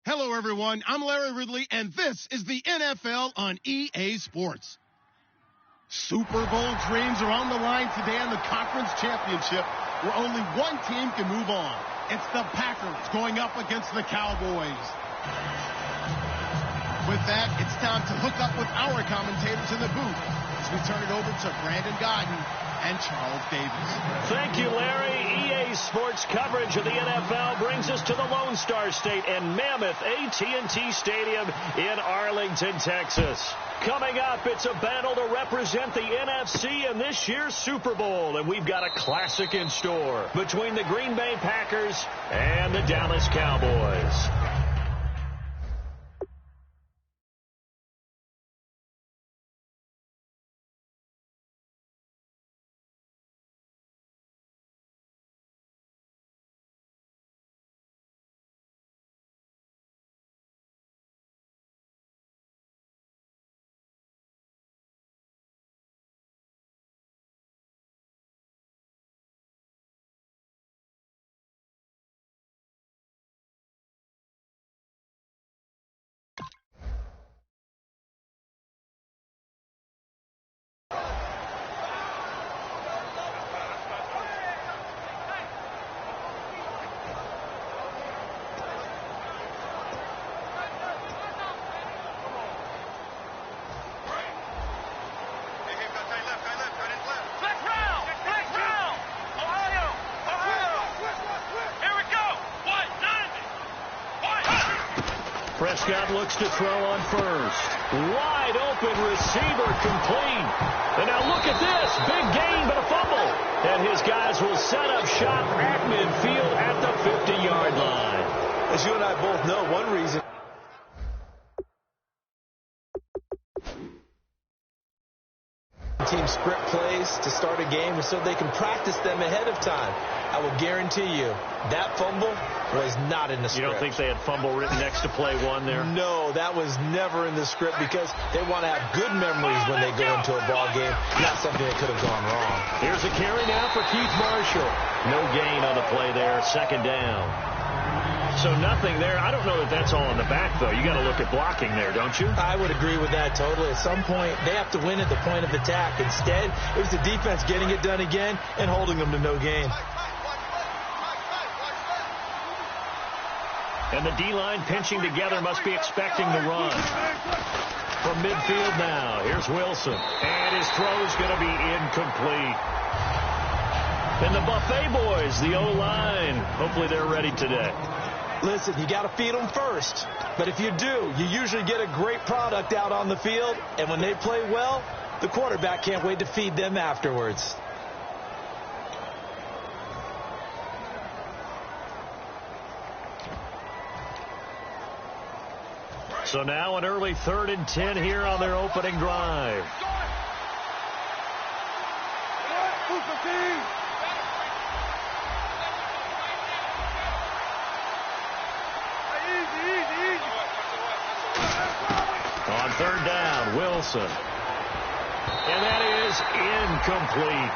Hello, everyone. I'm Larry Ridley, and this is the NFL on EA Sports. Super Bowl dreams are on the line today in the conference championship, where only one team can move on. It's the Packers going up against the Cowboys. With that, it's time to hook up with our commentators in the booth as we turn it over to Brandon Godden and Charles Davis. Thank you, Larry. EA Sports coverage of the NFL brings us to the Lone Star State and Mammoth AT&T Stadium in Arlington, Texas. Coming up, it's a battle to represent the NFC in this year's Super Bowl, and we've got a classic in store between the Green Bay Packers and the Dallas Cowboys. Prescott looks to throw on first. Wide open receiver complete. And now look at this. Big gain, but a fumble. And his guys will set up shop at midfield at the 50-yard line. As you and I both know, one reason team script plays to start a game is so they can practice them ahead of time. I will guarantee you that fumble was not in the script. You don't think they had fumble written next to play one there? No, that was never in the script because they want to have good memories when they go into a ball game, not something that could have gone wrong. Here's a carry now for Keith Marshall. No gain on the play there, second down. So nothing there. I don't know that that's all in the back, though. You got to look at blocking there, don't you? I would agree with that totally. At some point, they have to win at the point of attack. Instead, it was the defense getting it done again and holding them to no gain. And the D-line pinching together must be expecting the run. From midfield now, here's Wilson. And his throw's going to be incomplete. And the Buffet boys, the O-line, hopefully they're ready today. Listen, you got to feed them first. But if you do, you usually get a great product out on the field. And when they play well, the quarterback can't wait to feed them afterwards. So now an early 3rd and 10 here on their opening drive. On 3rd down, Wilson. And that is incomplete.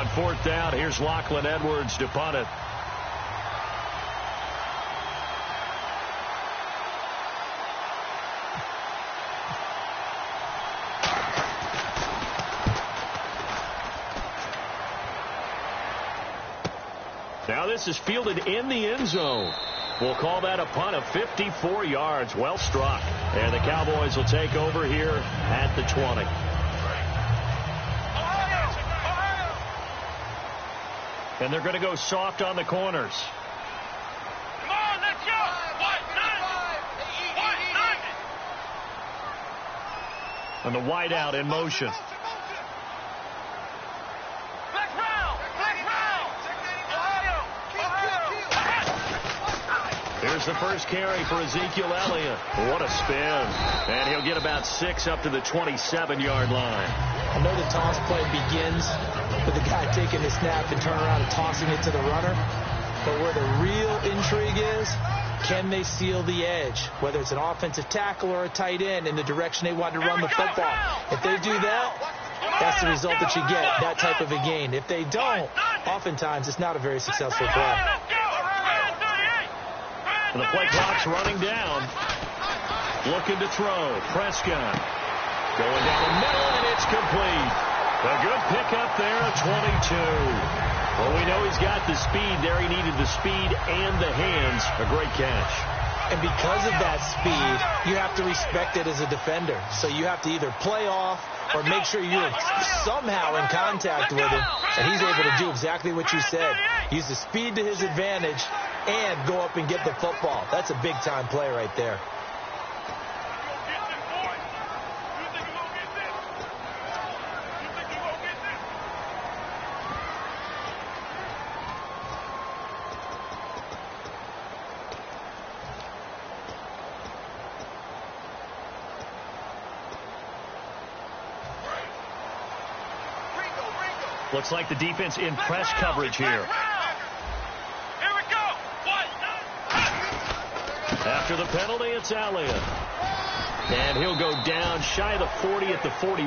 on fourth down. Here's Lachlan Edwards to punt it. Now this is fielded in the end zone. We'll call that a punt of 54 yards. Well struck. And the Cowboys will take over here at the 20. And they're going to go soft on the corners. Come on, let's go. And the wideout in motion. Here's the first carry for Ezekiel Elliott. What a spin. And he'll get about 6 up to the 27-yard line. I know the toss play begins with the guy taking the snap and turning around and tossing it to the runner. But where the real intrigue is, can they seal the edge? Whether it's an offensive tackle or a tight end in the direction they want to run the football. If they do that, that's the result that you get, that type of a gain. If they don't, oftentimes it's not a very successful play. And the play clock's running down. Looking to throw. Prescott going down the middle, and it's complete. A good pickup there at 22. Well, we know he's got the speed there. He needed the speed and the hands. A great catch. And because of that speed, you have to respect it as a defender. So you have to either play off or make sure you're somehow in contact with him. And he's able to do exactly what you said. Use the speed to his advantage and go up and get the football. That's a big-time play right there. Looks like the defense in press coverage here. After the penalty, it's Elliott. And he'll go down shy of the 40 at the 41.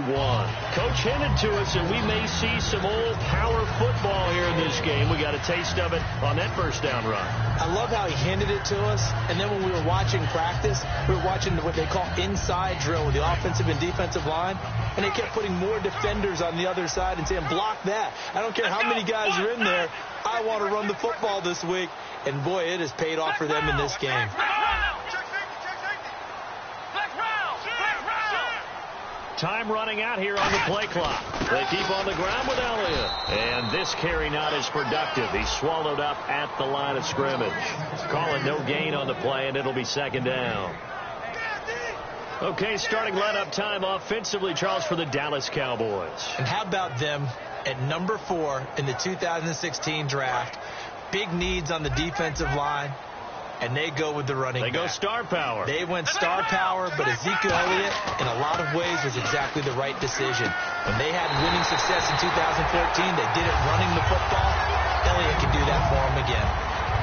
Coach hinted to us, and we may see some old power football here in this game. We got a taste of it on that first down run. I love how he hinted it to us. And then when we were watching practice, we were watching what they call inside drill with the offensive and defensive line. And they kept putting more defenders on the other side and saying, block that. I don't care how many guys are in there. I want to run the football this week. And, boy, it has paid off for them in this game. Time running out here on the play clock. They keep on the ground with Elliott. And this carry not as productive. He's swallowed up at the line of scrimmage. Calling no gain on the play, and it'll be second down. Okay, starting lineup time offensively, Charles, for the Dallas Cowboys. And how about them at number 4 in the 2016 draft? Big needs on the defensive line. And they go with the running back. They go star power. They went star power, but Ezekiel Elliott, in a lot of ways, was exactly the right decision. When they had winning success in 2014, they did it running the football. Elliott can do that for them again.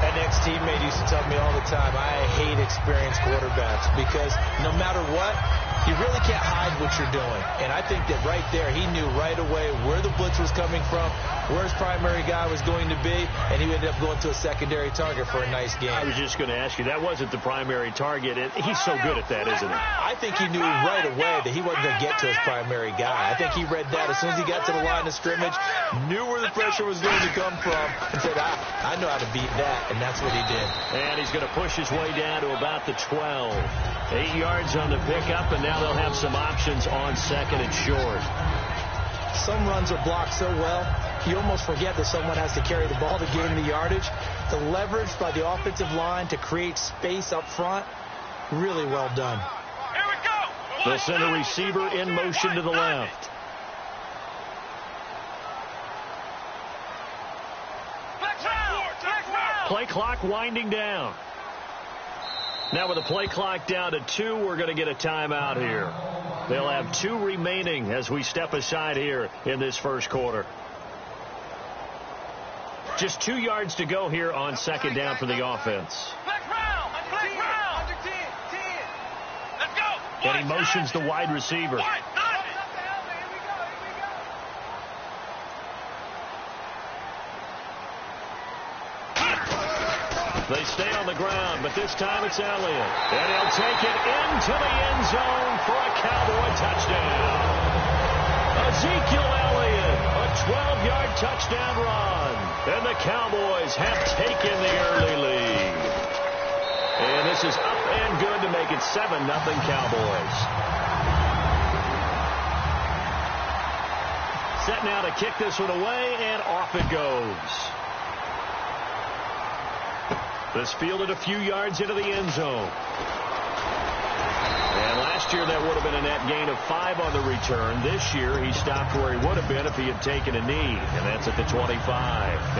An ex-teammate used to tell me all the time, I hate experienced quarterbacks because no matter what, you really can't hide what you're doing. And I think that right there, he knew right away where the blitz was coming from, where his primary guy was going to be, and he ended up going to a secondary target for a nice game. I was just going to ask you, that wasn't the primary target. He's so good at that, isn't he? I think he knew right away that he wasn't going to get to his primary guy. I think he read that as soon as he got to the line of scrimmage, knew where the pressure was going to come from, and said, I know how to beat that, and that's what he did. And he's going to push his way down to about the 12. 8 yards on the pickup, and now they'll have some options on second and short. Some runs are blocked so well, you almost forget that someone has to carry the ball to gain the yardage. The leverage by the offensive line to create space up front, really well done. Here we go. They'll send a receiver in motion to the left. Play clock winding down. Now with the play clock down to 2, we're going to get a timeout here. They'll have 2 remaining as we step aside here in this first quarter. Just 2 yards to go here on second down for the offense. And he motions the wide receiver. They stay on the ground, but this time it's Elliott. And he'll take it into the end zone for a Cowboy touchdown. Ezekiel Elliott, a 12-yard touchdown run. And the Cowboys have taken the early lead. And this is up and good to make it 7-0 Cowboys. Set now to kick this one away, and off it goes. This fielded a few yards into the end zone. And last year that would have been a net gain of 5 on the return. This year he stopped where he would have been if he had taken a knee, and that's at the 25.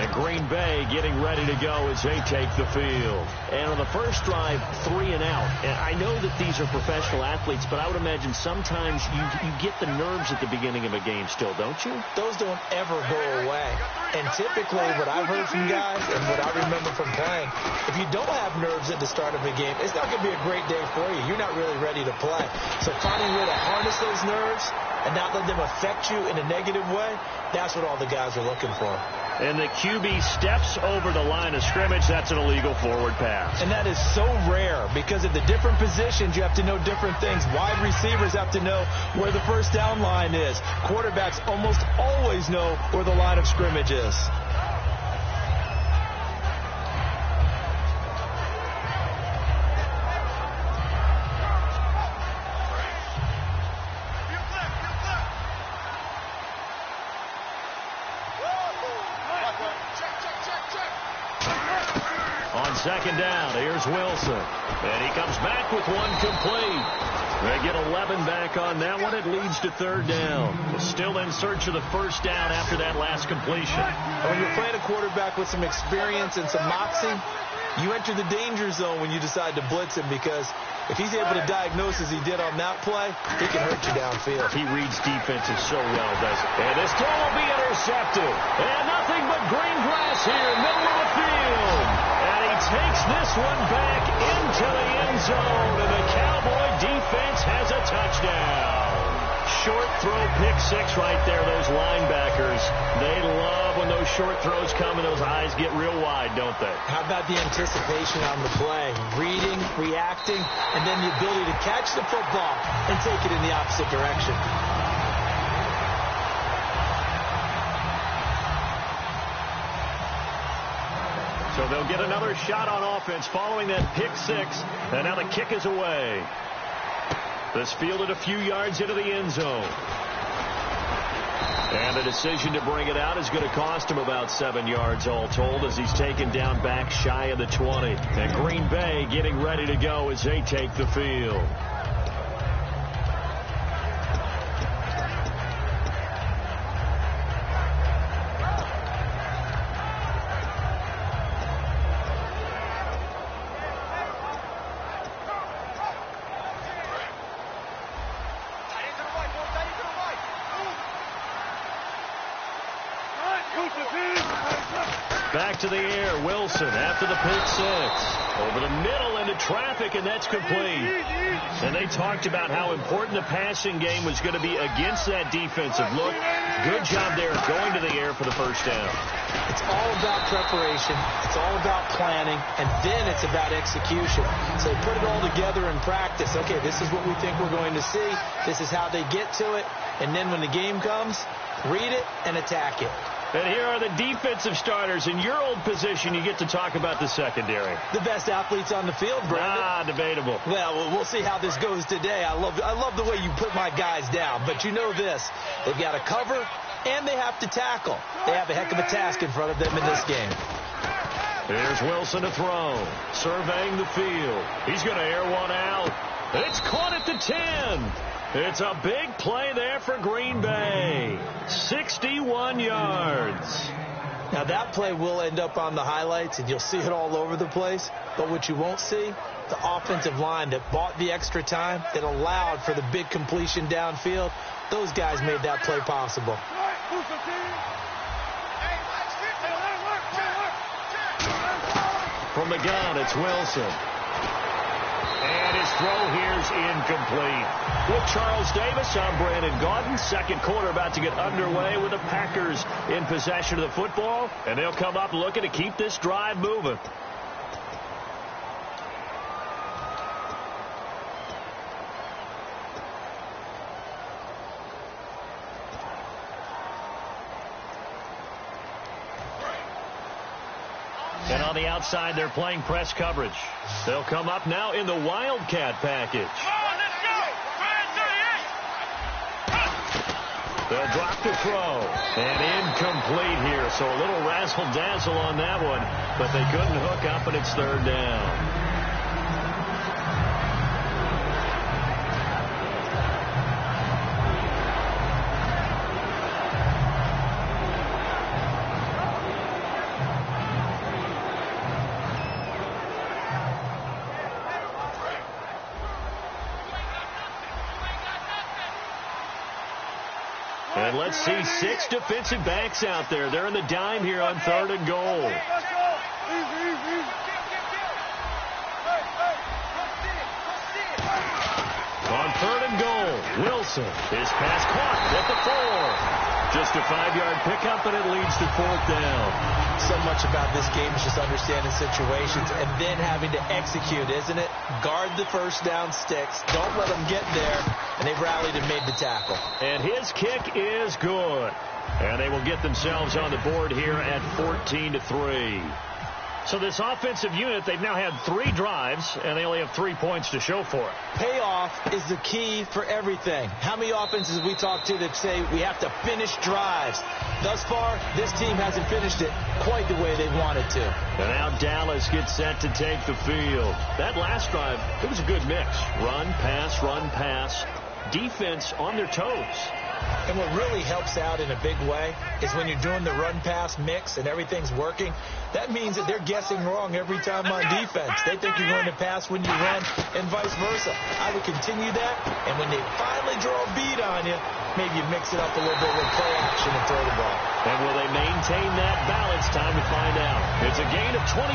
And Green Bay getting ready to go as they take the field. And on the first drive, 3 and out. And I know that these are professional athletes, but I would imagine sometimes you get the nerves at the beginning of a game still, don't you? Those don't ever go away. And typically what I've heard from guys and what I remember from playing, if you don't have nerves at the start of a game, it's not going to be a great day for you. You're not really ready to play. So finding a way to harness those nerves and not let them affect you in a negative way, that's what all the guys are looking for. And the QB steps over the line of scrimmage. That's an illegal forward pass. And that is so rare because of the different positions. You have to know different things. Wide receivers have to know where the first down line is. Quarterbacks almost always know where the line of scrimmage is. Second down, here's Wilson. And he comes back with one complete. They get 11 back on that one. It leads to third down. Still in search of the first down after that last completion. And when you're playing a quarterback with some experience and some moxie, you enter the danger zone when you decide to blitz him, because if he's able to diagnose as he did on that play, he can hurt you downfield. He reads defenses so well, doesn't he? And this throw will be intercepted. And nothing but green grass here, middle of the field. And he takes this one back into the end zone, and the Cowboy defense has a touchdown. Short throw, pick 6 right there. Those linebackers, they love when those short throws come and those eyes get real wide, don't they? How about the anticipation on the play? Reading, reacting, and then the ability to catch the football and take it in the opposite direction. So they'll get another shot on offense following that pick 6, and now the kick is away. This fielded a few yards into the end zone. And the decision to bring it out is going to cost him about 7 yards all told, as he's taken down back shy of the 20. And Green Bay getting ready to go as they take the field. Back to the air, Wilson after the pick 6. Over the middle into traffic, and that's complete. And they talked about how important the passing game was going to be against that defensive look. Good job there going to the air for the first down. It's all about preparation. It's all about planning. And then it's about execution. So they put it all together in practice. Okay, this is what we think we're going to see. This is how they get to it. And then when the game comes, read it and attack it. And here are the defensive starters. In your old position, you get to talk about the secondary. The best athletes on the field, Brandon. Debatable. Well, we'll see how this goes today. I love the way you put my guys down. But you know this. They've got to cover, and they have to tackle. They have a heck of a task in front of them in this game. Here's Wilson to throw. Surveying the field. He's going to air one out. It's caught at the 10. It's a big play there for Green Bay. 61 yards. Now, that play will end up on the highlights, and you'll see it all over the place. But what you won't see, the offensive line that bought the extra time, that allowed for the big completion downfield, those guys made that play possible. From the gun, it's Wilson. And his throw here's incomplete. With Charles Davis, I'm Brandon Gaudin. Second quarter about to get underway with the Packers in possession of the football. And they'll come up looking to keep this drive moving. on the outside, they're playing press coverage. They'll come up now in the Wildcat package. Come on, let's go. They'll drop the throw. And incomplete here. So a little razzle-dazzle on that one. But they couldn't hook up, and it's third down. And let's see 6 defensive backs out there. They're in the dime here on 3rd and goal. On 3rd and goal, Wilson. His pass caught at the 4. Just a 5-yard pickup, and it leads to 4th down. So much about this game is just understanding situations and then having to execute, isn't it? Guard the first down sticks. Don't let them get there. And they've rallied and made the tackle. And his kick is good. And they will get themselves on the board here at 14-3. So this offensive unit, they've now had 3 drives, and they only have 3 points to show for it. Payoff is the key for everything. How many offenses we talk to that say we have to finish drives? Thus far, this team hasn't finished it quite the way they wanted to. And now Dallas gets set to take the field. That last drive, it was a good mix. Run, pass, defense on their toes. And what really helps out in a big way is when you're doing the run-pass mix and everything's working, that means that they're guessing wrong every time on defense. They think you're going to pass when you run and vice versa. I would continue that, and when they finally draw a beat on you, maybe you mix it up a little bit with play action and throw the ball. And will they maintain that balance? Time to find out. It's a gain of 24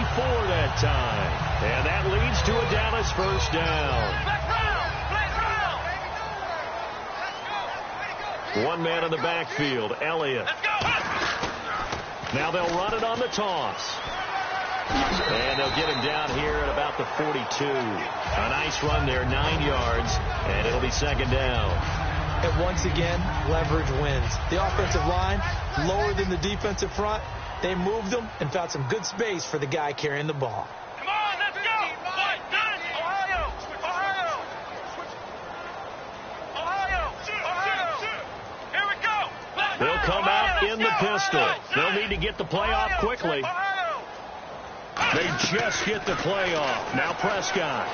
that time. And that leads to a Dallas first down. One man in the backfield, Elliott. Now they'll run it on the toss. And they'll get him down here at about the 42. A nice run there, 9 yards, and it'll be 2nd down. And once again, leverage wins. The offensive line, lower than the defensive front. They moved them and found some good space for the guy carrying the ball. Come on, let's go. They'll come out in the pistol. They'll need to get the play off quickly. They just get the play off. Now Prescott.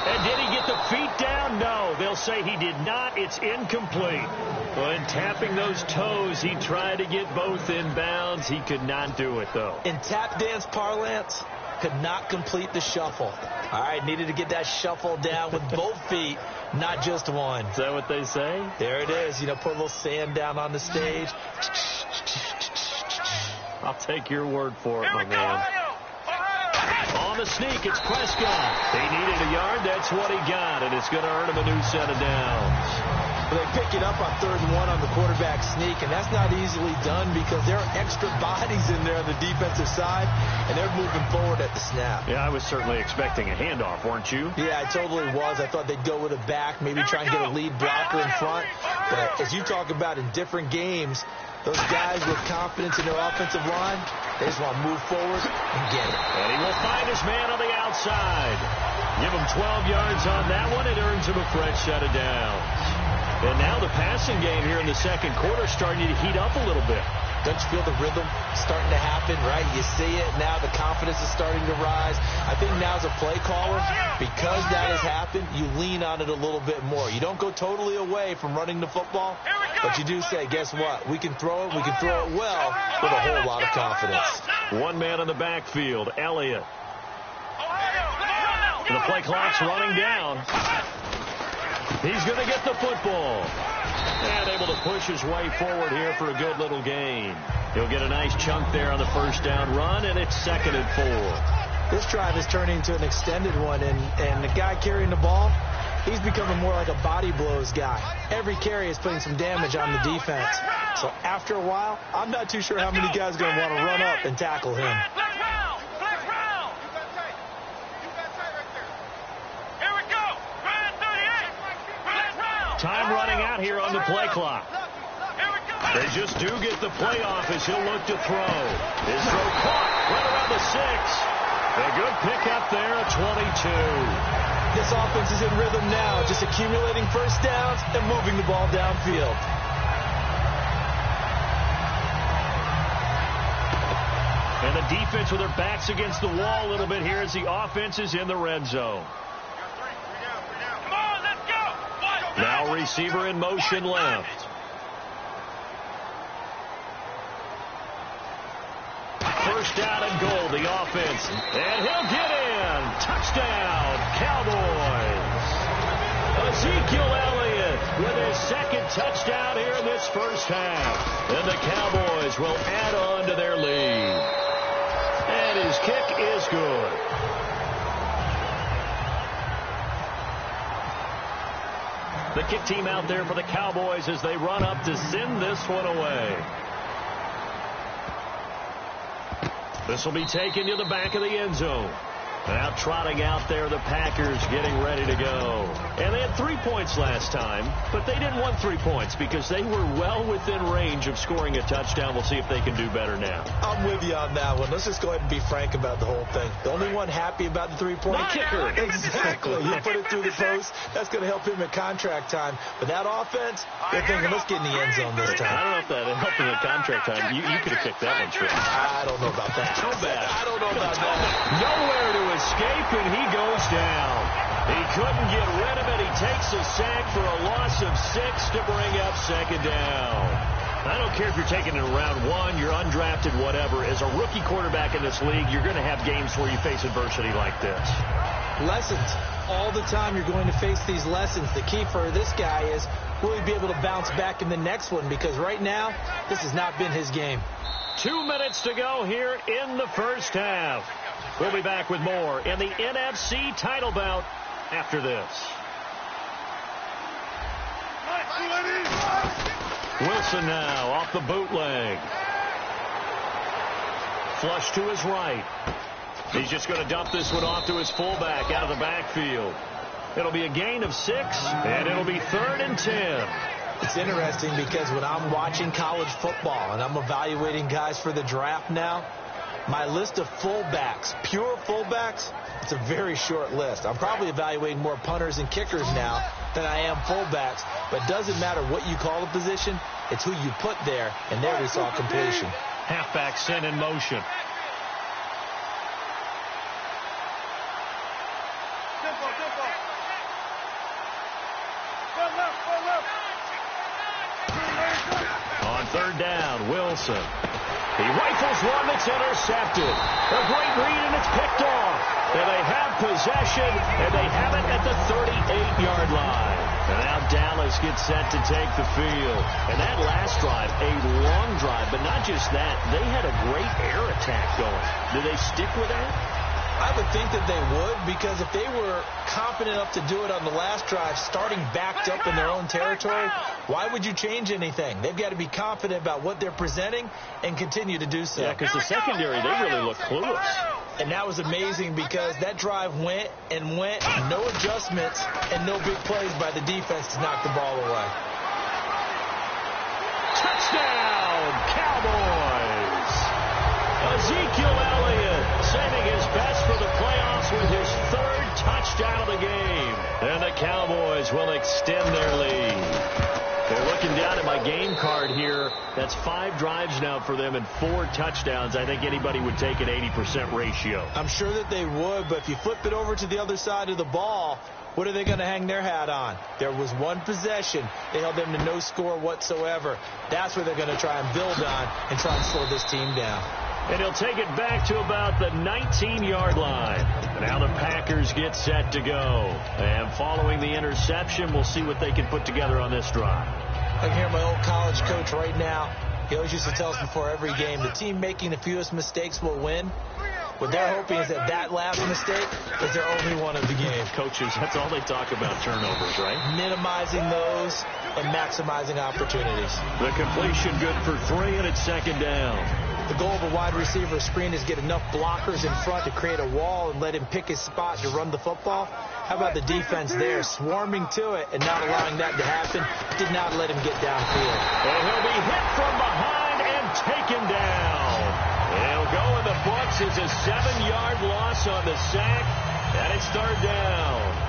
And did he get the feet down? No. They'll say he did not. It's incomplete. When tapping those toes, he tried to get both in bounds. He could not do it, though. In tap dance parlance, could not complete the shuffle. All right, needed to get that shuffle down with both feet, not just one. Is that what they say? There it is. You know, put a little sand down on the stage. I'll take your word for it, my man. On the sneak, it's Prescott. He needed a yard. That's what he got, and it's going to earn him a new set of downs. They pick it up on 3rd and 1 on the quarterback sneak, and that's not easily done because there are extra bodies in there on the defensive side, and they're moving forward at the snap. Yeah, I was certainly expecting a handoff, weren't you? Yeah, I totally was. I thought they'd go with a back, maybe try and get a lead blocker in front. But as you talk about in different games, those guys with confidence in their offensive line, they just want to move forward and get it. And he will find his man on the outside. Give him 12 yards on that one. It earns him a fresh set of downs. And now the passing game here in the 2nd quarter starting to heat up a little bit. Don't you feel the rhythm starting to happen, right? You see it now. The confidence is starting to rise. I think now as a play caller, because that has happened, you lean on it a little bit more. You don't go totally away from running the football, but you do say, guess what? We can throw it. We can throw it well with a whole lot of confidence. One man in the backfield, Elliott. And the play clock's running down. He's going to get the football. And able to push his way forward here for a good little gain. He'll get a nice chunk there on the first down run, and it's 2nd and 4. This drive is turning into an extended one, and the guy carrying the ball, he's becoming more like a body blows guy. Every carry is putting some damage on the defense. So after a while, I'm not too sure how many guys are going to want to run up and tackle him. Time running out here on the play clock. They just do get the playoff as he'll look to throw. His throw caught right around the 6. A good pickup there at 22. This offense is in rhythm now, just accumulating first downs and moving the ball downfield. And the defense with their backs against the wall a little bit here as the offense is in the red zone. Come on, let's go. Now receiver in motion left. First down and goal, the offense. And he'll get in. Touchdown, Cowboys. Ezekiel Elliott with his second touchdown here in this first half. And the Cowboys will add on to their lead. And his kick is good. The kick team out there for the Cowboys as they run up to send this one away. This will be taken to the back of the end zone. Now trotting out there, the Packers getting ready to go. And they had 3 points last time, but they didn't want 3 points because they were well within range of scoring a touchdown. We'll see if they can do better now. I'm with you on that one. Let's just go ahead and be frank about the whole thing. The only one happy about the three-point kicker. Exactly. You put it through the post. That's going to help him at contract time. But that offense, they're thinking, let's get in the end zone this time. I don't know if that helped him at contract time. You could have kicked that one true. I don't know about that. So bad. I don't know about that. Nowhere to escape, and he goes down. He couldn't get rid of it. He takes a sack for a loss of 6 to bring up second down. I don't care if you're taking it in round 1, you're undrafted, whatever. As a rookie quarterback in this league, you're going to have games where you face adversity like this. Lessons. All the time you're going to face these lessons. The key for this guy is will he be able to bounce back in the next one? Because right now, this has not been his game. 2 minutes to go here in the first half. We'll be back with more in the NFC title bout after this. Wilson now off the bootleg. Flush to his right. He's just going to dump this one off to his fullback out of the backfield. It'll be a gain of 6, and it'll be 3rd and 10. It's interesting because when I'm watching college football and I'm evaluating guys for the draft now, my list of fullbacks, pure fullbacks, it's a very short list. I'm probably evaluating more punters and kickers now than I am fullbacks. But it doesn't matter what you call the position, it's who you put there, and there we saw completion. Halfback sent in motion. On 3rd down, Wilson. He rifles one that's intercepted. A great read, and it's picked off. And they have possession, and they have it at the 38-yard line. And now Dallas gets set to take the field. And that last drive, a long drive, but not just that. They had a great air attack going. Do they stick with that? I would think that they would, because if they were confident enough to do it on the last drive, starting backed up in their own territory, why would you change anything? They've got to be confident about what they're presenting and continue to do so. Yeah, because the secondary, they really look clueless. And that was amazing because that drive went and went, no adjustments and no big plays by the defense to knock the ball away. Touchdown, Cowboys! Ezekiel Elliott saving his best for the playoffs with his 3rd touchdown of the game. And the Cowboys will extend their lead. They're looking down at my game card here. That's 5 drives now for them and 4 touchdowns. I think anybody would take an 80% ratio. I'm sure that they would, but if you flip it over to the other side of the ball, what are they going to hang their hat on? There was one possession. They held them to no score whatsoever. That's where they're going to try and build on and try and slow this team down. And he'll take it back to about the 19-yard line. Now the Packers get set to go. And following the interception, we'll see what they can put together on this drive. I can hear my old college coach right now. He always used to tell us before every game, the team making the fewest mistakes will win. What they're hoping is that last mistake is their only one of the game. Coaches, that's all they talk about, turnovers, right? Minimizing those and maximizing opportunities. The completion good for 3, and it's 2nd down. The goal of a wide receiver screen is get enough blockers in front to create a wall and let him pick his spot to run the football. How about the defense there, swarming to it and not allowing that to happen? Did not let him get downfield. And he'll be hit from behind and taken down. And he'll go in the books as a 7-yard loss on the sack, and it's third down.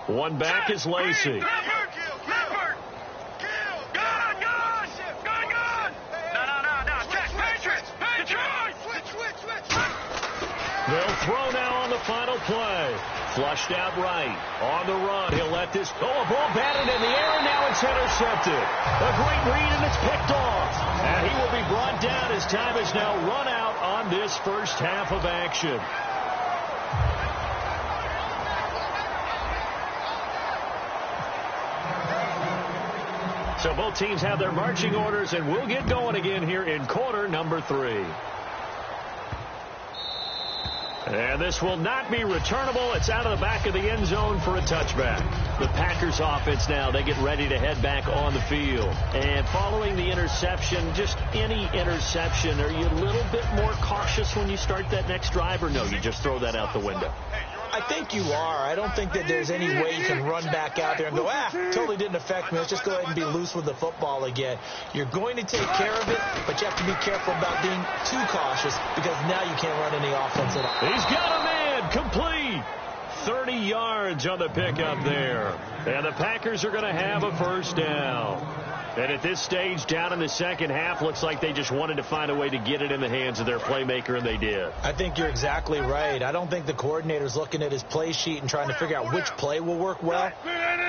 One back is Lacey. They'll throw now on the final play. Flushed out right. On the run. He'll let this go. A ball batted in the air, and now it's intercepted. A great read, and it's picked off. And he will be brought down as time is now run out on this first half of action. So both teams have their marching orders, and we'll get going again here in quarter number 3. And this will not be returnable. It's out of the back of the end zone for a touchback. The Packers offense now, they get ready to head back on the field. And following the interception, just any interception, are you a little bit more cautious when you start that next drive, or no, you just throw that out the window? I think you are. I don't think that there's any way you can run back out there and go, totally didn't affect me. Let's just go ahead and be loose with the football again. You're going to take care of it, but you have to be careful about being too cautious because now you can't run any offense at all. He's got a man complete. 30 yards on the pickup there. And the Packers are going to have a first down. And at this stage, down in the second half, looks like they just wanted to find a way to get it in the hands of their playmaker, and they did. I think you're exactly right. I don't think the coordinator's looking at his play sheet and trying to figure out which play will work well.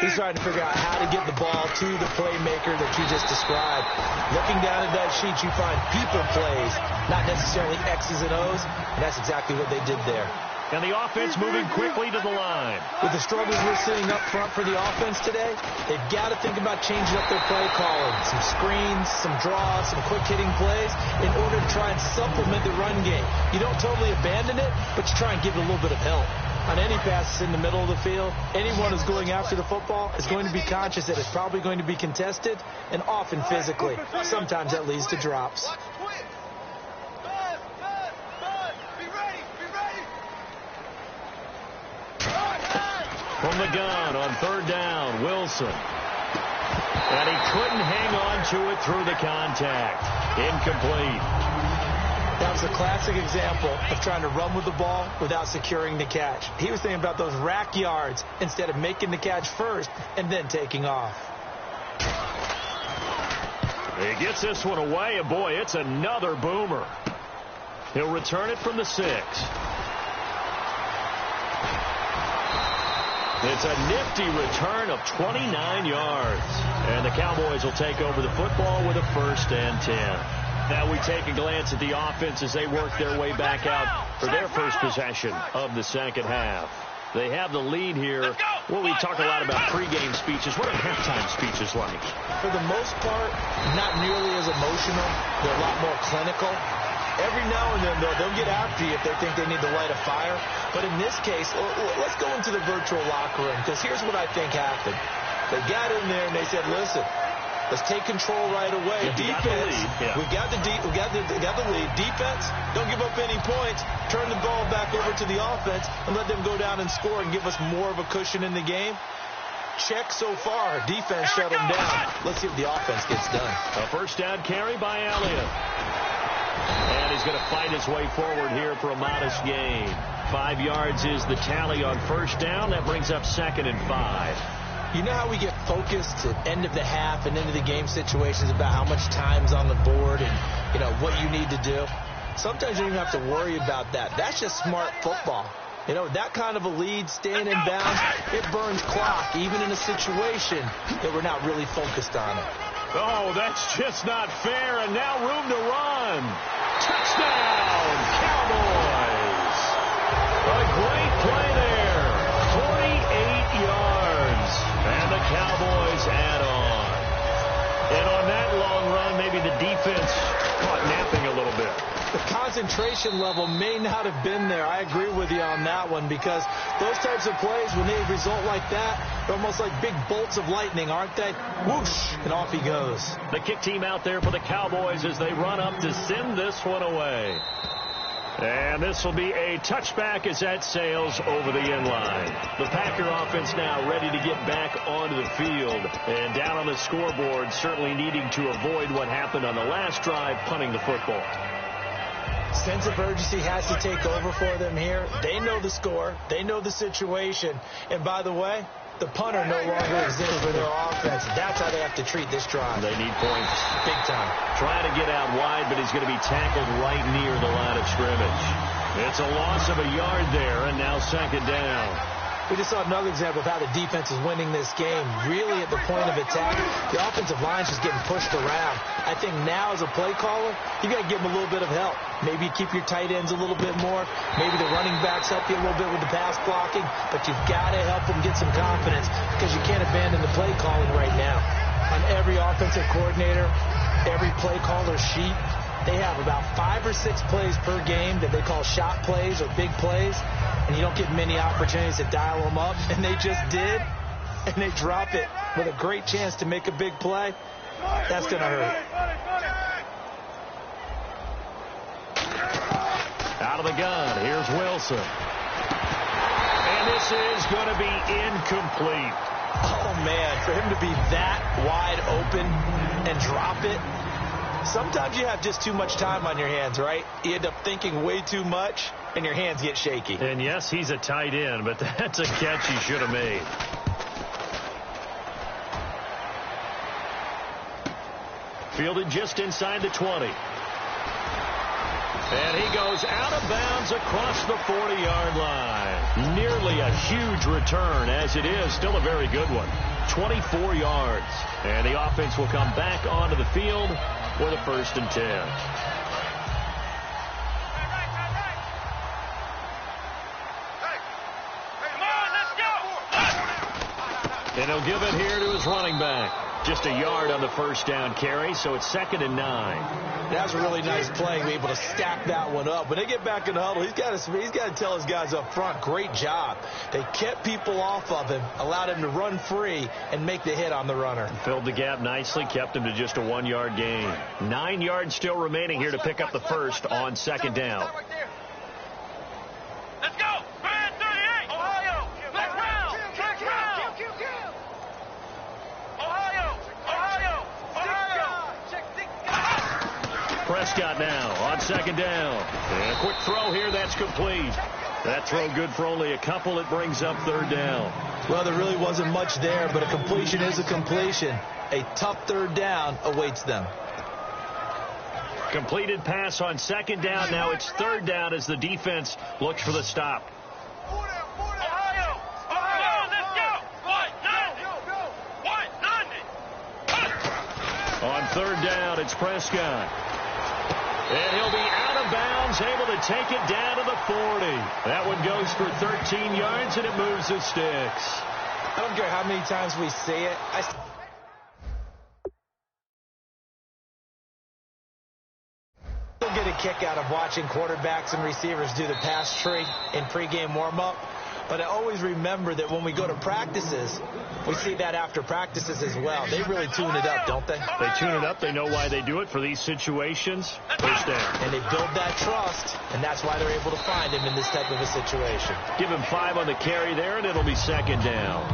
He's trying to figure out how to get the ball to the playmaker that you just described. Looking down at that sheet, you find people plays, not necessarily X's and O's, and that's exactly what they did there. And the offense moving quickly to the line. With the struggles we're seeing up front for the offense today, they've got to think about changing up their play calling. Some screens, some draws, some quick-hitting plays in order to try and supplement the run game. You don't totally abandon it, but you try and give it a little bit of help. On any passes in the middle of the field, anyone who's going after the football is going to be conscious that it's probably going to be contested, and often physically. Sometimes that leads to drops. From the gun on third down, Wilson. And he couldn't hang on to it through the contact. Incomplete. That was a classic example of trying to run with the ball without securing the catch. He was thinking about those rack yards instead of making the catch first and then taking off. He gets this one away, and boy, it's another boomer. He'll return it from the 6. It's a nifty return of 29 yards. And the Cowboys will take over the football with a 1st and 10. Now we take a glance at the offense as they work their way back out for their first possession of the second half. They have the lead here. Well, we talk a lot about pregame speeches. What are halftime speeches like? For the most part, not nearly as emotional. They're a lot more clinical. Every now and then, they'll get after you if they think they need to light a fire. But in this case, let's go into the virtual locker room, because here's what I think happened. They got in there and they said, listen, let's take control right away. Defense, we got the lead. Defense, don't give up any points. Turn the ball back over to the offense and let them go down and score and give us more of a cushion in the game. Check so far. Defense shut them down. Let's see if the offense gets done. A first down carry by Elliott. And he's going to fight his way forward here for a modest gain. 5 yards is the tally on first down. That brings up 2nd and 5. You know how we get focused at end of the half and into the game situations about how much time's on the board and, you know, what you need to do? Sometimes you don't even have to worry about that. That's just smart football. You know, that kind of a lead, staying in bounds, it burns clock, even in a situation that we're not really focused on it. Oh, that's just not fair, and now room to run. Touchdown, Cowboys. A great play there. 48 yards. And the concentration level may not have been there. I agree with you on that one, because those types of plays, when they result like that, they're almost like big bolts of lightning, aren't they? Whoosh, and off he goes. The kick team out there for the Cowboys as they run up to send this one away. And this will be a touchback as that sails over the end line. The Packer offense now ready to get back onto the field. And down on the scoreboard, certainly needing to avoid what happened on the last drive, punting the football. Sense of urgency has to take over for them here. They know the score. They know the situation. And by the way, the punter no longer exists for their offense. That's how they have to treat this drive. They need points. Big time. Trying to get out wide, but he's going to be tackled right near the line of scrimmage. It's a loss of a yard there, and now second down. We just saw another example of how the defense is winning this game. Really at the point of attack, the offensive line's just getting pushed around. I think now as a play caller, you got to give them a little bit of help. Maybe keep your tight ends a little bit more. Maybe the running backs help you a little bit with the pass blocking. But you've got to help them get some confidence, because you can't abandon the play calling right now. On every offensive coordinator, every play caller sheet, they have about 5 or 6 plays per game that they call shot plays or big plays, and you don't get many opportunities to dial them up, and they just did, and they drop it with a great chance to make a big play. That's going to hurt. Out of the gun, here's Wilson. And this is going to be incomplete. Oh, man, for him to be that wide open and drop it. Sometimes you have just too much time on your hands, right? You end up thinking way too much, and your hands get shaky. And yes, he's a tight end, but that's a catch he should have made. Fielded just inside the 20. And he goes out of bounds across the 40-yard line. Nearly a huge return, as it is. Still a very good one. 24 yards. And the offense will come back onto the field for the 1st and 10. And he'll give it here to his running back. Just a yard on the 1st down carry, so it's 2nd and 9. That's a really nice play, be able to stack that one up. When they get back in the huddle, he's got to tell his guys up front, great job. They kept people off of him, allowed him to run free, and make the hit on the runner. Filled the gap nicely, kept him to just a 1-yard gain. 9 yards still remaining here to pick up the 1st on 2nd down. Let's go! 38! Ohio! Next round! Next round! Ohio! Prescott now on 2nd down. And a quick throw here, that's complete. That throw good for only a couple. It brings up 3rd down. Well, there really wasn't much there, but a completion is a completion. A tough 3rd down awaits them. Completed pass on 2nd down. Now it's 3rd down as the defense looks for the stop. Ohio! Let's go! On 3rd down, it's Prescott. And he'll be out of bounds, able to take it down to the 40. That one goes for 13 yards, and it moves the sticks. I don't care how many times we say it. I still get a kick out of watching quarterbacks and receivers do the pass tree in pregame warm-up. But I always remember that when we go to practices, we see that after practices as well. They really tune it up, don't they? They tune it up. They know why they do it for these situations. 1st down. And they build that trust, and that's why they're able to find him in this type of a situation. Give him 5 on the carry there, and it'll be 2nd down.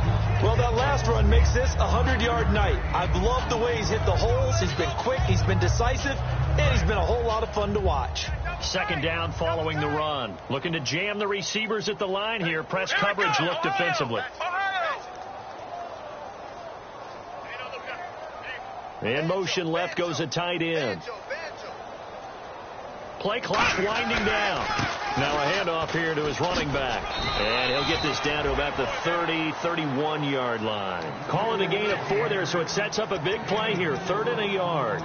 Well, that last run makes this a 100-yard night. I've loved the way he's hit the holes. He's been quick, he's been decisive, and he's been a whole lot of fun to watch. 2nd down following the run. Looking to jam the receivers at the line here. Press coverage look defensively. In motion left goes a tight end. Play clock winding down. Now a handoff here to his running back. And he'll get this down to about the 30, 31-yard line. Calling a gain of 4 there, so it sets up a big play here. 3rd and a yard.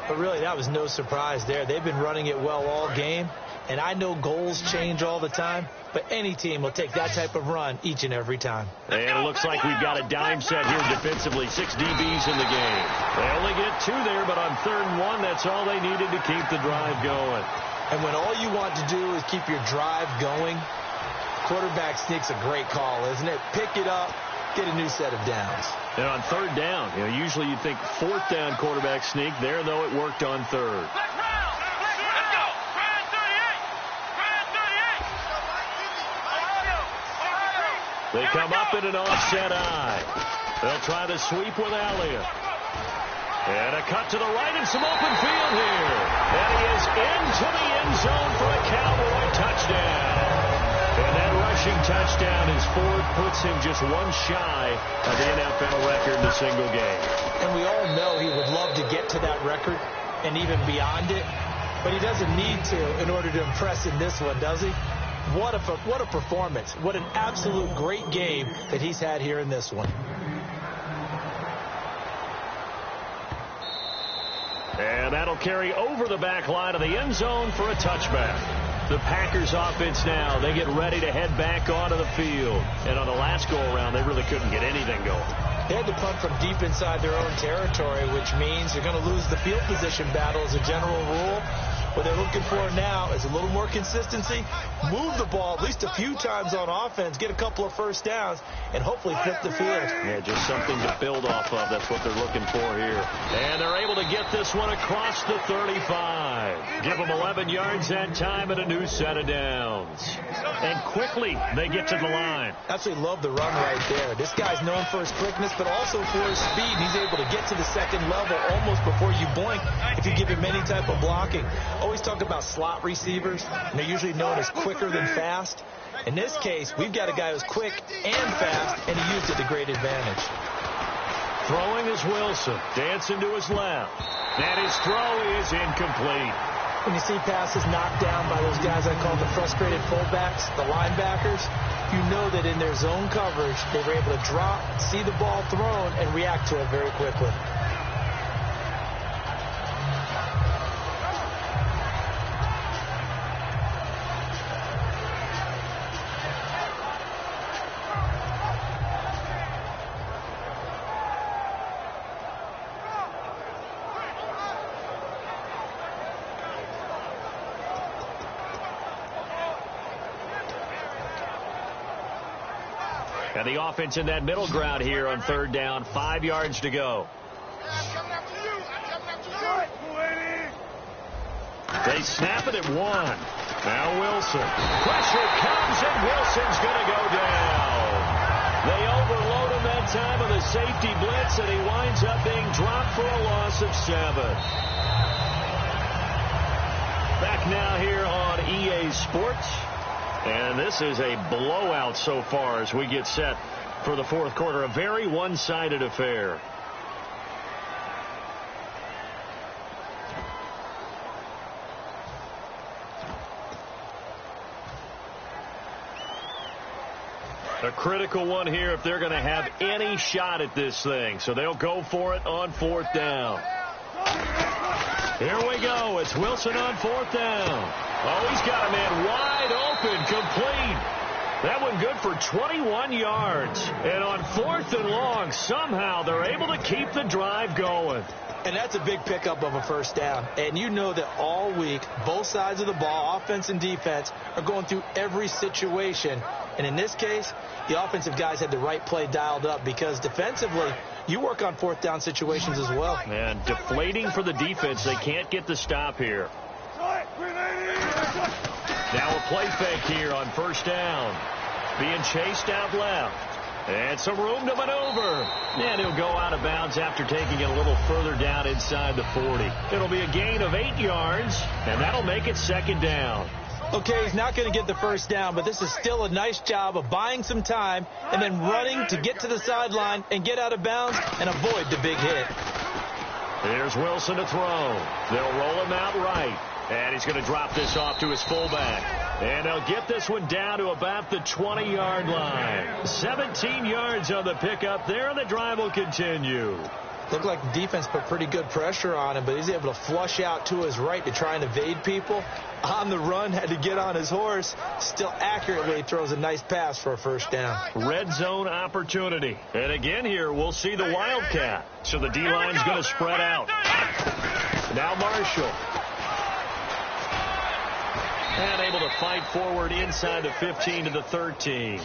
But really, that was no surprise there. They've been running it well all game. And I know goals change all the time, but any team will take that type of run each and every time. And it looks like we've got a dime set here defensively. 6 DBs in the game. They only get 2 there, but on 3rd and 1, that's all they needed to keep the drive going. And when all you want to do is keep your drive going, quarterback sneak's a great call, isn't it? Pick it up, get a new set of downs. And on third down, usually you'd think fourth down quarterback sneak. There, though, it worked on third. They come up in an offset eye. They'll try to sweep with Elliott. And a cut to the right and some open field here. And he is into the end zone for a Cowboy touchdown. And that rushing touchdown, his fourth, puts him just one shy of the NFL record in a single game. And we all know he would love to get to that record and even beyond it. But he doesn't need to in order to impress in this one, does he? What a performance. What an absolute great game that he's had here in this one. And that'll carry over the back line of the end zone for a touchback. The Packers offense now, they get ready to head back onto the field. And on the last go-around, they really couldn't get anything going. They had to punt from deep inside their own territory, which means they're going to lose the field position battle as a general rule. What they're looking for now is a little more consistency, move the ball at least a few times on offense, get a couple of first downs, and hopefully flip the field. Yeah, just something to build off of. That's what they're looking for here. And they're able to get this one across the 35. Give them 11 yards that time and a new set of downs. And quickly, they get to the line. Absolutely love the run right there. This guy's known for his quickness, but also for his speed. He's able to get to the second level almost before you blink if you give him any type of blocking. Always talk about slot receivers, and they're usually known as quicker than fast. In this case, we've got a guy who's quick and fast, and he used it to great advantage. Throwing is Wilson, dancing to his left. And his throw is incomplete. When you see passes knocked down by those guys I call the frustrated fullbacks, the linebackers, you know that in their zone coverage, they were able to drop, see the ball thrown, and react to it very quickly. And the offense in that middle ground here on third down, 5 yards to go. They snap it at 1. Now Wilson. Pressure comes, and Wilson's going to go down. They overload him that time with a safety blitz, and he winds up being dropped for a loss of 7. Back now here on EA Sports. And this is a blowout so far as we get set for the fourth quarter. A very one-sided affair. A critical one here if they're going to have any shot at this thing. So they'll go for it on fourth down. Here we go. It's Wilson on fourth down. Oh, he's got a man wide open, complete. That one good for 21 yards. And on fourth and long, somehow they're able to keep the drive going. And that's a big pickup of a first down. And you know that all week, both sides of the ball, offense and defense, are going through every situation. And in this case, the offensive guys had the right play dialed up because defensively, you work on fourth down situations as well. And deflating for the defense. They can't get the stop here. Now a play fake here on first down. Being chased out left. And some room to maneuver. And he'll go out of bounds after taking it a little further down inside the 40. It'll be a gain of 8 yards, and that'll make it second down. Okay, he's not going to get the first down, but this is still a nice job of buying some time and then running to get to the sideline and get out of bounds and avoid the big hit. Here's Wilson to throw. They'll roll him out right. And he's going to drop this off to his fullback. And they'll get this one down to about the 20-yard line. 17 yards on the pickup there, and the drive will continue. Looked like the defense put pretty good pressure on him, but he's able to flush out to his right to try and evade people. On the run, had to get on his horse. Still accurately throws a nice pass for a first down. Red zone opportunity. And again here, we'll see the Wildcat. So the D-line's going to spread out. Now Marshall. And able to fight forward inside the 15 to the 13.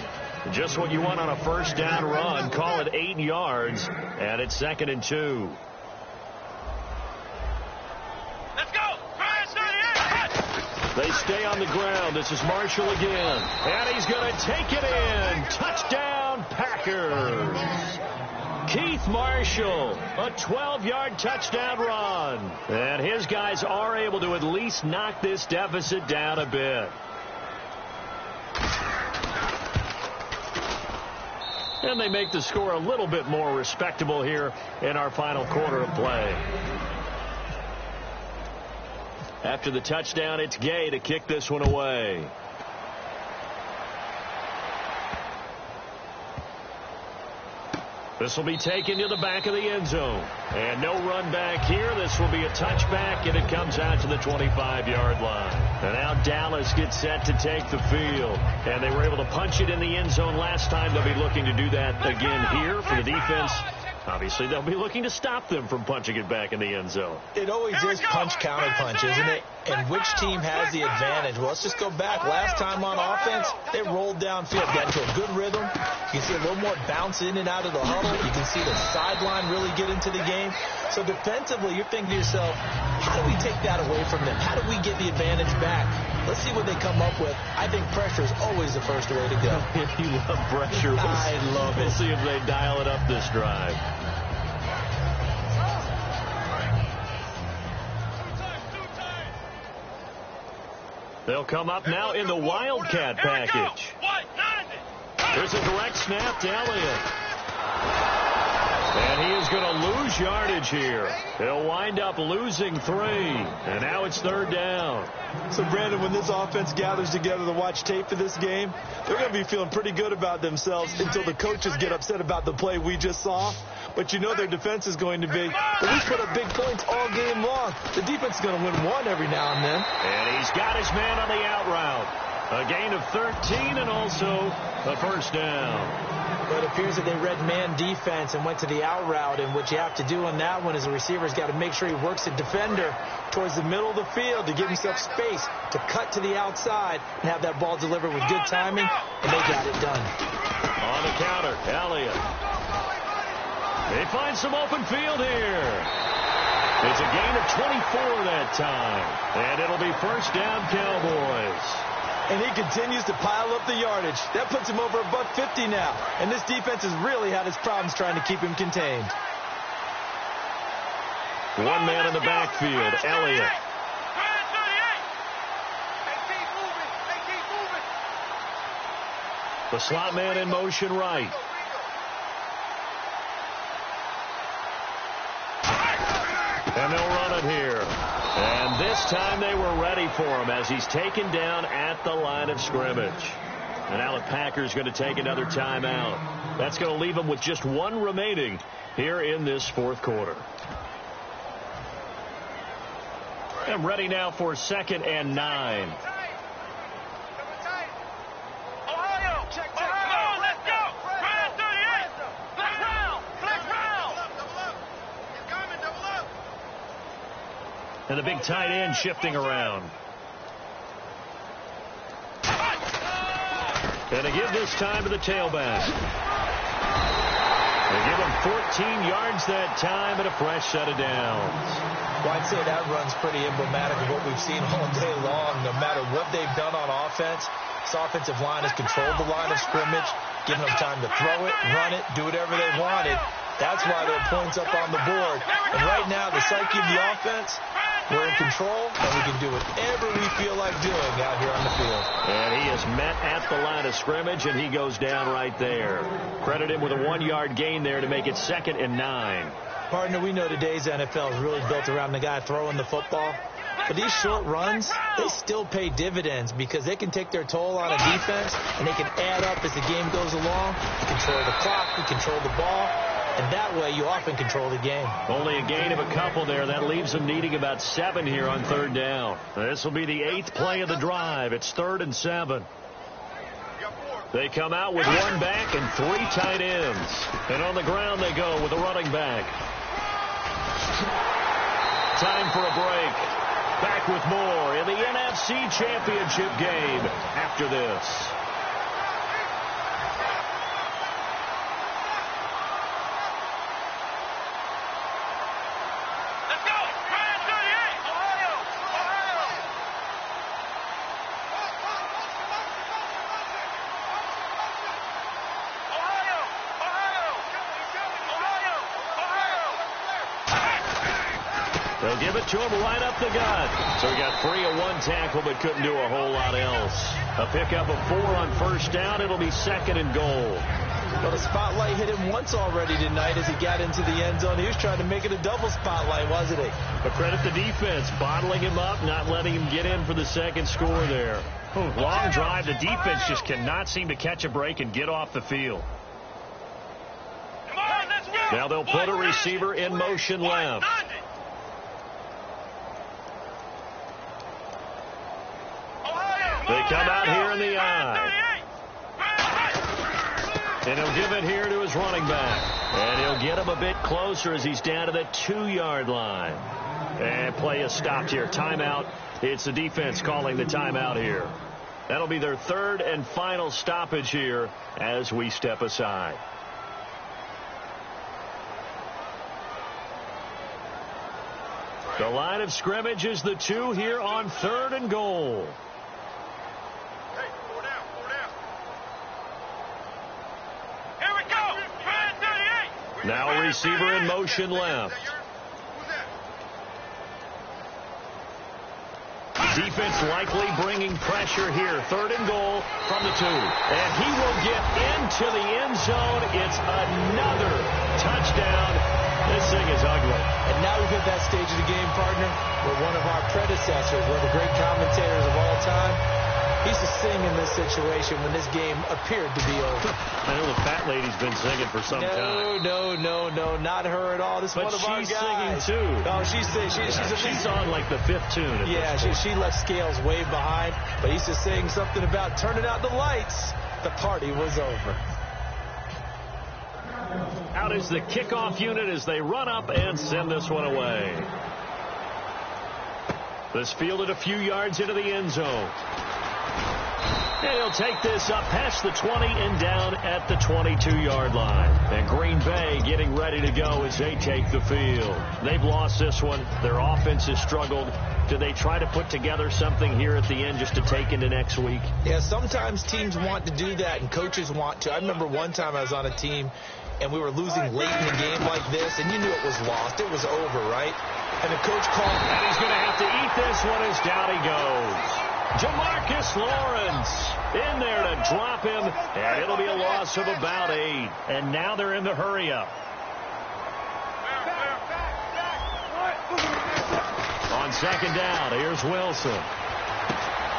Just what you want on a first down run. Call it 8 yards. And it's 2nd and 2. Let's go. They stay on the ground. This is Marshall again. And he's going to take it in. Touchdown, Packers. Keith Marshall, a 12-yard touchdown run. And his guys are able to at least knock this deficit down a bit. And they make the score a little bit more respectable here in our final quarter of play. After the touchdown, it's Gay to kick this one away. This will be taken to the back of the end zone. And no run back here. This will be a touchback, and it comes out to the 25-yard line. And now Dallas gets set to take the field. And they were able to punch it in the end zone last time. They'll be looking to do that again here for the defense. Obviously, they'll be looking to stop them from punching it back in the end zone. It always is punch-counter-punch, isn't it? And which team has the advantage? Well, let's just go back. Last time on offense, they rolled downfield, got into a good rhythm. You can see a little more bounce in and out of the huddle. You can see the sideline really get into the game. So defensively, you're thinking to yourself, how do we take that away from them? How do we get the advantage back? Let's see what they come up with. I think pressure is always the first way to go. You love pressure. I love it. We'll see if they dial it up this drive. They'll come up now in the Wildcat package. There's a direct snap to Elliott. And he is going to lose yardage here. He'll wind up losing 3. And now it's 3rd down. So, Brandon, when this offense gathers together to watch tape for this game, they're going to be feeling pretty good about themselves until the coaches get upset about the play we just saw. But you know their defense is going to be, but we put up big points all game long. The defense is going to win one every now and then. And he's got his man on the out route. A gain of 13 and also a first down. But it appears that they read man defense and went to the out route. And what you have to do on that one is the receiver's got to make sure he works the defender towards the middle of the field to give himself space to cut to the outside and have that ball delivered with good timing. And they got it done. On the counter, Elliott. They find some open field here. It's a gain of 24 that time. And it'll be first down, Cowboys. And he continues to pile up the yardage. That puts him over $150 now. And this defense has really had its problems trying to keep him contained. One man in the backfield, Elliott. The slot man in motion right. And they'll run it here. And this time they were ready for him as he's taken down at the line of scrimmage. And now the Packers going to take another timeout. That's going to leave them with just 1 remaining here in this 4th quarter. And ready now for 2nd and 9. And the big tight end shifting around. And they give this time to the tailback. They give him 14 yards that time and a fresh set of downs. Well, I'd say that run's pretty emblematic of what we've seen all day long. No matter what they've done on offense, this offensive line has controlled the line of scrimmage, given them time to throw it, run it, do whatever they wanted. That's why there are points up on the board. And right now, the psyche of the offense, we're in control, and we can do whatever we feel like doing out here on the field. And he is met at the line of scrimmage, and he goes down right there. Credit him with a 1-yard gain there to make it 2nd and 9. Partner, we know today's NFL is really built around the guy throwing the football. But these short runs, they still pay dividends because they can take their toll on a defense, and they can add up as the game goes along. You control the clock, you control the ball. And that way, you often control the game. Only a gain of a couple there. That leaves them needing about 7 here on 3rd down. This will be the 8th play of the drive. It's 3rd and 7. They come out with 1 back and 3 tight ends. And on the ground they go with a running back. Time for a break. Back with more in the NFC NFC Championship game after this. They'll give it to him right up the gut. So he got free of one tackle but couldn't do a whole lot else. A pickup of 4 on first down. It'll be 2nd and goal. Well, the spotlight hit him once already tonight as he got into the end zone. He was trying to make it a double spotlight, wasn't he? But credit the defense, bottling him up, not letting him get in for the second score there. Long drive. The defense just cannot seem to catch a break and get off the field. Now they'll put a receiver in motion left. They come out here in the eye. And he'll give it here to his running back. And he'll get him a bit closer as he's down to the 2-yard line. And play is stopped here. Timeout. It's the defense calling the timeout here. That'll be their 3rd and final stoppage here as we step aside. The line of scrimmage is the 2 here on 3rd and goal. Now a receiver in motion left. Defense likely bringing pressure here. 3rd and goal from the 2. And he will get into the end zone. It's another touchdown. This thing is ugly. And now we've hit that stage of the game, partner, where one of our predecessors, one of the great commentators of all time, he used to sing in this situation when this game appeared to be over. I know the fat lady's been singing for some time. No, not her at all. This is one of our guys. But she's singing, too. Oh, she's on like the 5th tune. Yeah, she left scales way behind. But he used to sing something about turning out the lights. The party was over. Out is the kickoff unit as they run up and send this one away. This fielded a few yards into the end zone. And he'll take this up past the 20 and down at the 22-yard line. And Green Bay getting ready to go as they take the field. They've lost this one. Their offense has struggled. Do they try to put together something here at the end just to take into next week? Yeah, sometimes teams want to do that and coaches want to. I remember one time I was on a team and we were losing late in the game like this, and you knew it was lost. It was over, right? And the coach called. And he's going to have to eat this one as down he goes. Jamarcus Lawrence in there to drop him, and it'll be a loss of about 8. And now they're in the hurry-up. On 2nd down, here's Wilson.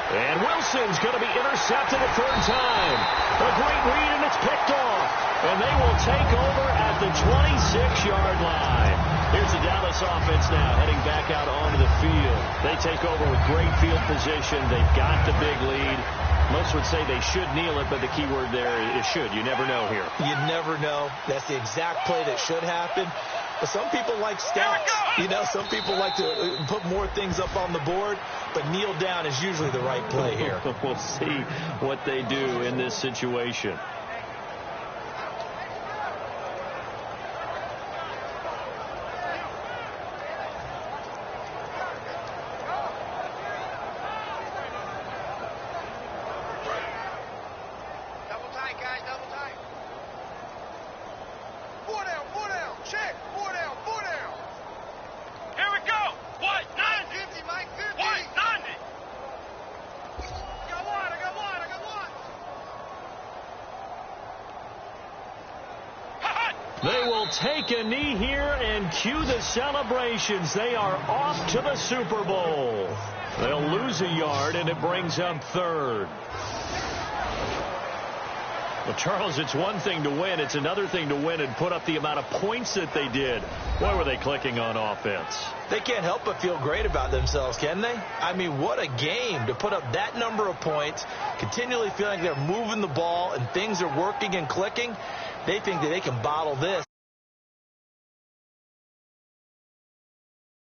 And Wilson's going to be intercepted a 3rd time. A great read, and it's picked off. And they will take over at the 26-yard line. Here's the Dallas offense now heading back out onto the field. They take over with great field position. They've got the big lead. Most would say they should kneel it, but the key word there is should. You never know here. You never know. That's the exact play that should happen. But some people like stats. You know, some people like to put more things up on the board, but kneel down is usually the right play here. We'll see what they do in this situation. They will take a knee here and cue the celebrations. They are off to the Super Bowl. They'll lose a yard, and it brings up 3rd. Well, Charles, it's one thing to win. It's another thing to win and put up the amount of points that they did. Boy, were they clicking on offense. They can't help but feel great about themselves, can they? I mean, what a game to put up that number of points, continually feeling like they're moving the ball and things are working and clicking. They think that they can bottle this